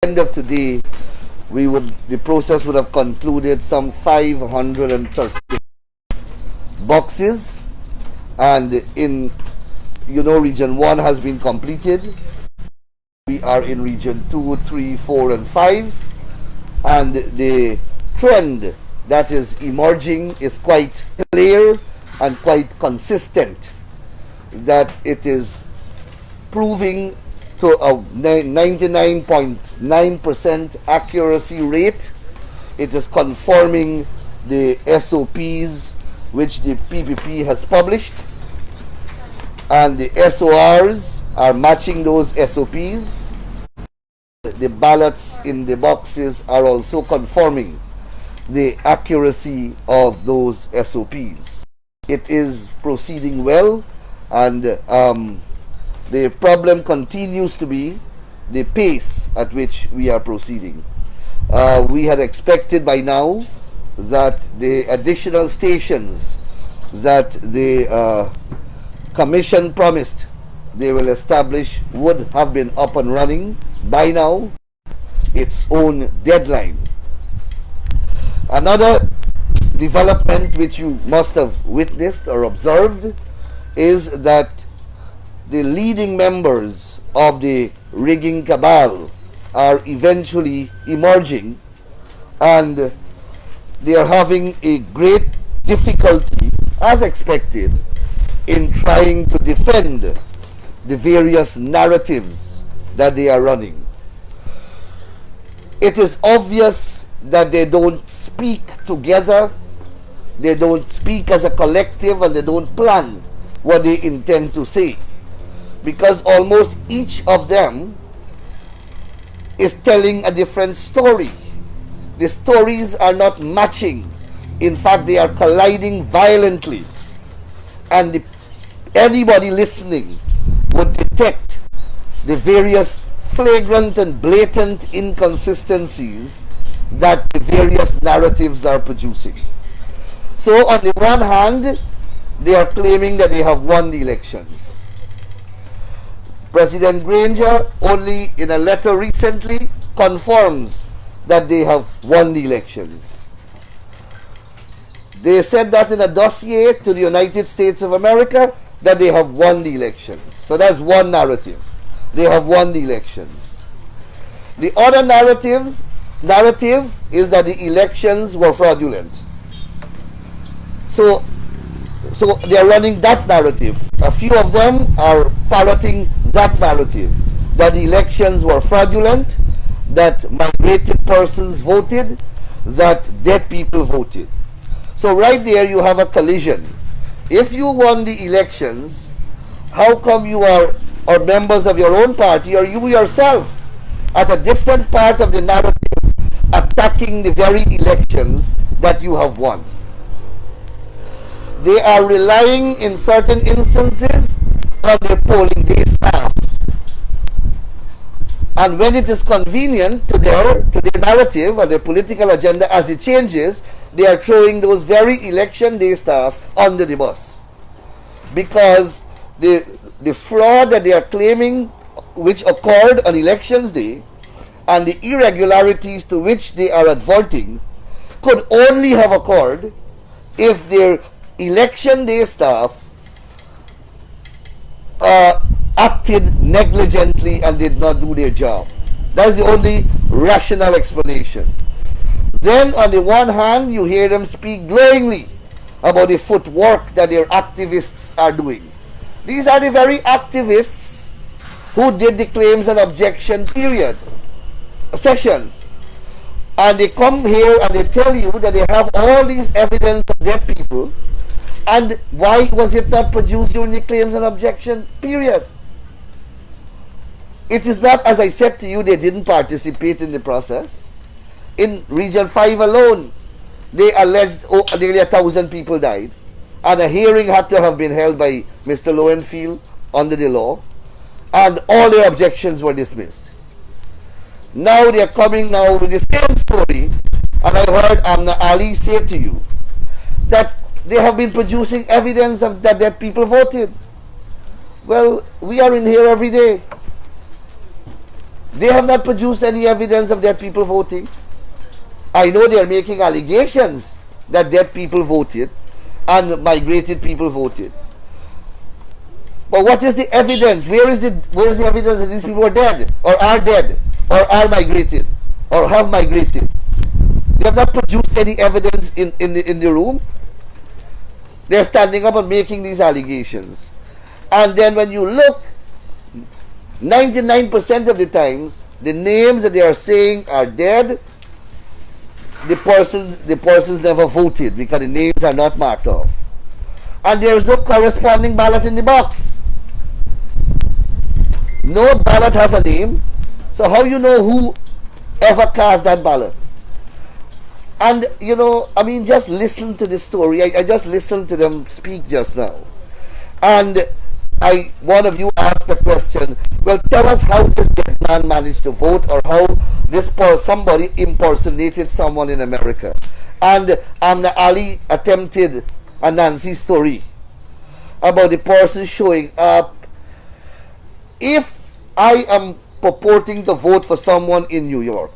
end of today, the process would have concluded some 530 boxes, and in region 1 has been completed. We are in region 2, 3, 4 and 5, and the trend that is emerging is quite clear and quite consistent, that it is proving to a 99.9% accuracy rate. It is conforming the SOPs which the PPP has published, and the SORs are matching those SOPs. The ballots in the boxes are also conforming the accuracy of those SOPs. It is proceeding well, and the problem continues to be the pace at which we are proceeding. We had expected by now that the additional stations that the Commission promised they will establish would have been up and running by now, its own deadline. Another development which you must have witnessed or observed is that the leading members of the rigging cabal are eventually emerging, and they are having a great difficulty, as expected, in trying to defend the various narratives that they are running. It is obvious that they don't speak together, they don't speak as a collective, and they don't plan what they intend to say, because almost each of them is telling a different story. The stories are not matching. In fact, they are colliding violently, and anybody listening would detect the various flagrant and blatant inconsistencies that the various narratives are producing. So on the one hand, they are claiming that they have won the elections. President Granger, only in a letter recently, confirms that they have won the elections. They said that in a dossier to the United States of America, that they have won the elections. So that's one narrative. They have won the elections. The other narrative is that the elections were fraudulent. So they are running that narrative. A few of them are parroting that narrative, that the elections were fraudulent, that migrated persons voted, that dead people voted. So right there you have a collision. If you won the elections, how come you are, or members of your own party, or you yourself, at a different part of the narrative, attacking the very elections that you have won? They are relying in certain instances on their polling day staff, and when it is convenient to their narrative or their political agenda as it changes, they are throwing those very election day staff under the bus, because the fraud that they are claiming which occurred on elections day and the irregularities to which they are adverting could only have occurred if their election day staff acted negligently and did not do their job. That's the only rational explanation. Then on the one hand, you hear them speak glowingly about the footwork that their activists are doing. These are the very activists who did the claims and objection session. And they come here and they tell you that they have all these evidence of dead people, and why was it not produced during the claims and objection period? It is not, as I said to you, they didn't participate in the process. In Region 5 alone, they alleged nearly 1,000 people died, and a hearing had to have been held by Mr. Lowenfield under the law, and all their objections were dismissed. Now they are coming now with the same story, and I heard Amna Ali say to you that they have been producing evidence of that people voted. Well, we are in here every day. They have not produced any evidence of dead people voting. I know they are making allegations that dead people voted and migrated people voted. But what is the evidence? Where is the evidence that these people are dead or are migrated or have migrated? They have not produced any evidence in the room. They're standing up and making these allegations. And then when you look, 99% of the times, the names that they are saying are dead. The persons never voted because the names are not marked off. And there is no corresponding ballot in the box. No ballot has a name. So how you know who ever cast that ballot? And, you know, I mean, just listen to this story. I just listened to them speak just now. And one of you asked a question, well, tell us how this dead man managed to vote, or how somebody impersonated someone in America. And Amna Ali attempted a Nancy story about the person showing up. If I am purporting to vote for someone in New York,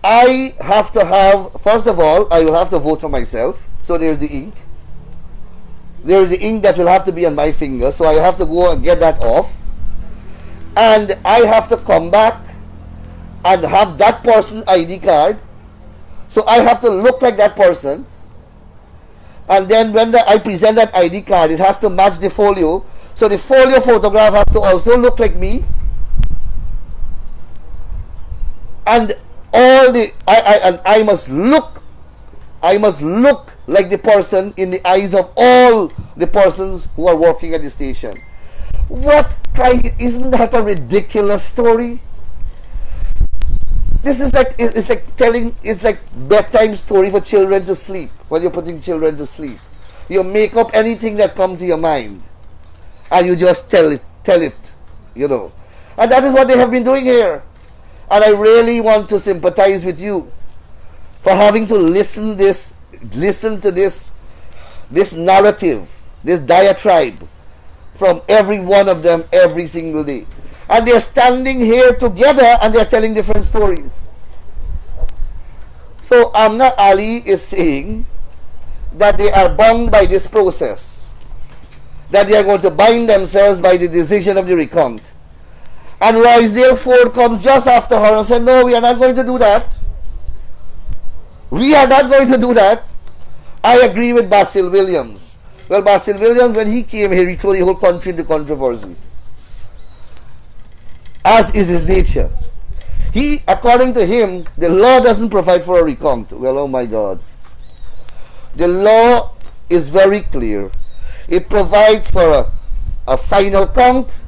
I have to have, first of all, I will have to vote for myself. So there's the ink. There is the ink that will have to be on my finger, so I have to go and get that off. And I have to come back and have that person's ID card. So I have to look like that person. And then when I present that ID card, it has to match the folio. So the folio photograph has to also look like me. And I must look like the person in the eyes of all the persons who are working at the station. Isn't that a ridiculous story? This is like, it's like bedtime story for children to sleep, when you're putting children to sleep. You make up anything that comes to your mind and you just tell it, you know. And that is what they have been doing here. And I really want to sympathize with you for having to listen to this narrative, this diatribe from every one of them every single day. And they're standing here together and they're telling different stories. So Amna Ali is saying that they are bound by this process, that they are going to bind themselves by the decision of the recount. And Rosedale Ford comes just after her and said, no, we are not going to do that. We are not going to do that. I agree with Basil Williams. Well, Basil Williams, when he came here, he threw the whole country into controversy, as is his nature. According to him, the law doesn't provide for a recount. Well, oh my God. The law is very clear. It provides for a final count.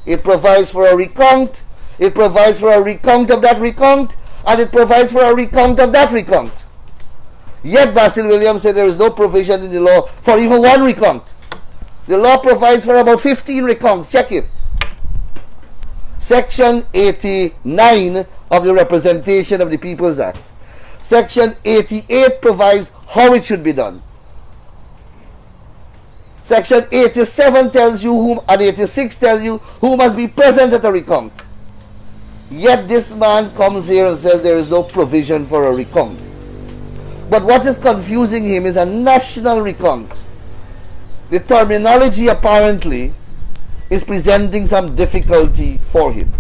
It provides for a recount. It provides for a recount of that recount. And it provides for a recount of that recount. Yet Basil Williams said there is no provision in the law for even one recount. The law provides for about 15 recounts. Check it. Section 89 of the Representation of the People's Act. Section 88 provides how it should be done. Section 87 tells you whom, and 86 tells you who must be present at a recount. Yet this man comes here and says there is no provision for a recount. But what is confusing him is a national recount. The terminology apparently is presenting some difficulty for him.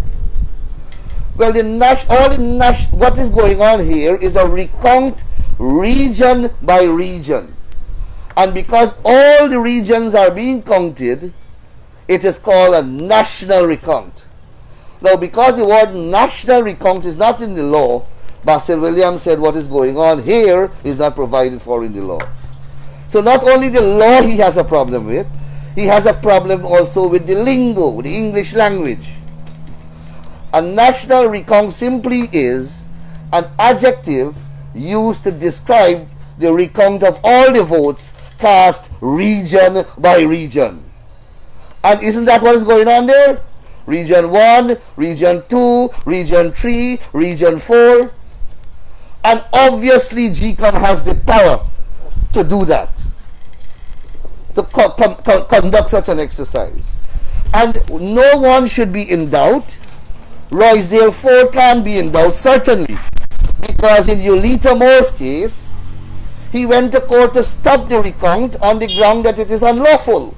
Well, what is going on here is a recount region by region. And because all the regions are being counted, it is called a national recount. Now, because the word national recount is not in the law, Basil Williams said what is going on here is not provided for in the law. So not only the law he has a problem with, he has a problem also with the lingo, the English language. A national recount simply is an adjective used to describe the recount of all the votes cast region by region. And isn't that what is going on there? Region 1, Region 2, Region 3, Region 4. And obviously GECOM has the power to do that, to conduct such an exercise. And no one should be in doubt Roysdale Ford can be in doubt, certainly, because in Yulita Moore's case, he went to court to stop the recount on the ground that it is unlawful.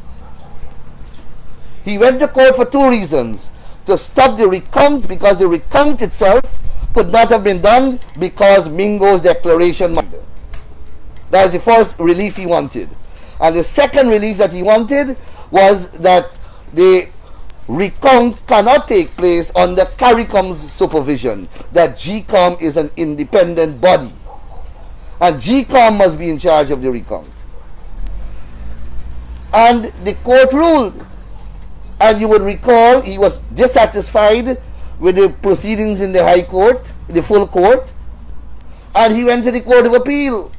He went to court for two reasons: to stop the recount because the recount itself could not have been done because Mingo's declaration. That is the first relief he wanted. And the second relief that he wanted was that the recount cannot take place under CARICOM's supervision, that GECOM is an independent body, and GECOM must be in charge of the recount. And the court ruled, and you would recall he was dissatisfied with the proceedings in the High Court, the full court, and he went to the Court of Appeal.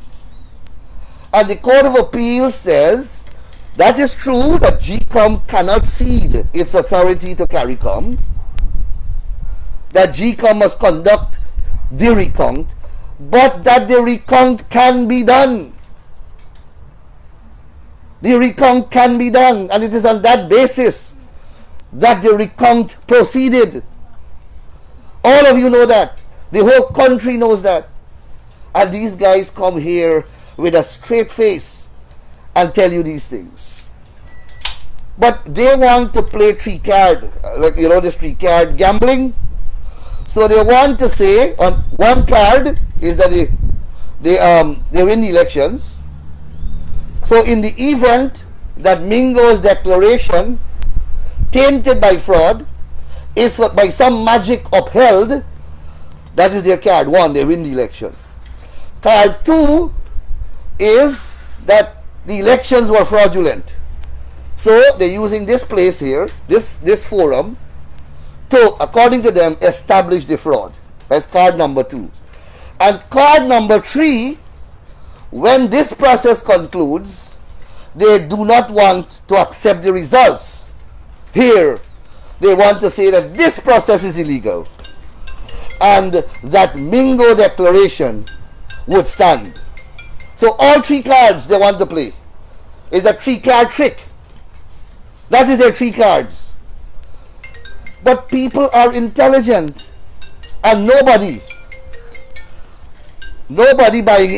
And the Court of Appeal says that is true, that GECOM cannot cede its authority to CARICOM, that GECOM must conduct the recount, but that the recount can be done. The recount can be done, and it is on that basis that the recount proceeded. All of you know that. The whole country knows that. And these guys come here with a straight face and tell you these things. But they want to play three card, like you know, this three card gambling. So they want to say on one card is that they win the elections. So in the event that Mingo's declaration, tainted by fraud, is by some magic upheld, that is their card one, they win the election. Card two is that the elections were fraudulent. So they're using this place here, this forum, to, according to them, establish the fraud. That's card number two. And card number three, when this process concludes, they do not want to accept the results. Here, they want to say that this process is illegal and that Mingo declaration would stand. So all three cards they want to play is a three-card trick. That is their three cards. But people are intelligent, and nobody buying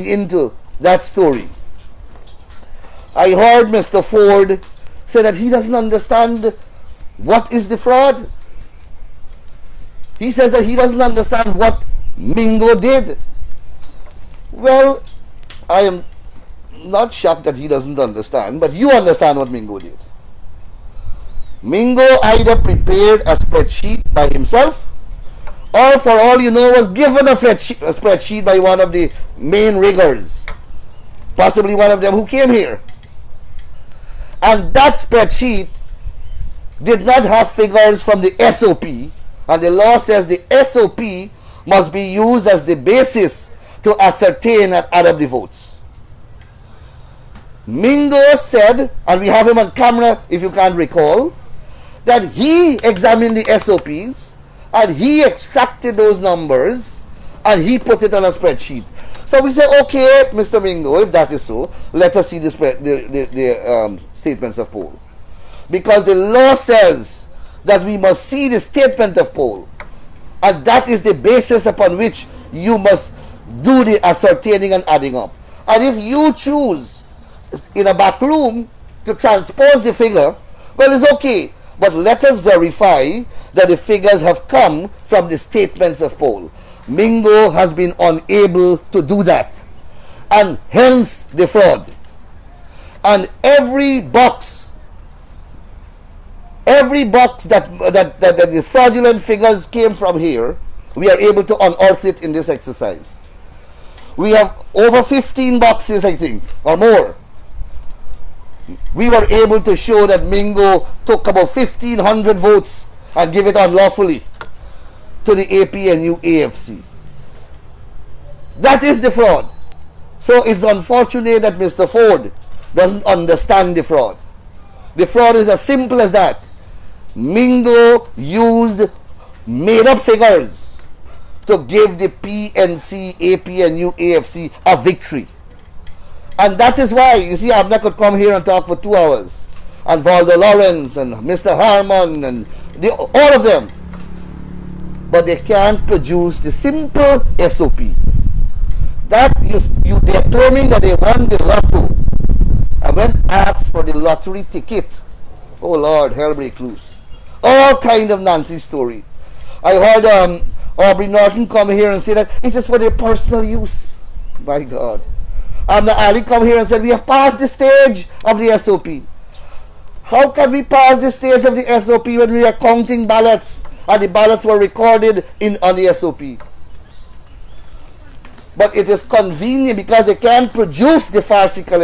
into that story. I heard Mr. Ford say that he doesn't understand what is the fraud. He says that he doesn't understand what Mingo did. Well, I am not shocked that he doesn't understand, but you understand what Mingo did. Mingo either prepared a spreadsheet by himself, or for all you know was given a spreadsheet by one of the main riggers, possibly one of them who came here. And that spreadsheet did not have figures from the SOP, and the law says the SOP must be used as the basis to ascertain and add up the votes. Mingo said, and we have him on camera if you can't recall, that he examined the SOPs and he extracted those numbers and he put it on a spreadsheet. So we say, okay, Mr. Mingo, if that is so, let us see the statements of poll. Because the law says that we must see the statement of poll, and that is the basis upon which you must do the ascertaining and adding up. And if you choose in a back room to transpose the figure, well, it's okay, but let us verify that the figures have come from the statements of poll. Mingo has been unable to do that, and hence the fraud. And every box that the fraudulent figures came from here, we are able to unearth it in this exercise. We have over 15 boxes, I think, or more. We were able to show that Mingo took about 1,500 votes and give it unlawfully to the APNU AFC. That is the fraud. So it's unfortunate that Mr. Ford doesn't understand the fraud. The fraud is as simple as that. Mingo used made-up figures to give the PNC, APNU, AFC a victory. And that is why, you see, Abner could come here and talk for 2 hours. And Valdo Lawrence and Mr. Harmon and all of them. But they can't produce the simple SOP. That they are claiming that they won the lotto. And when asked for the lottery ticket, oh Lord, hell break loose. All kind of nonsense story. I heard Aubrey Norton come here and say that it is for their personal use. My God. Ali come here and said we have passed the stage of the SOP. How can we pass the stage of the SOP when we are counting ballots and the ballots were recorded on the SOP? But it is convenient because they can't produce the farcical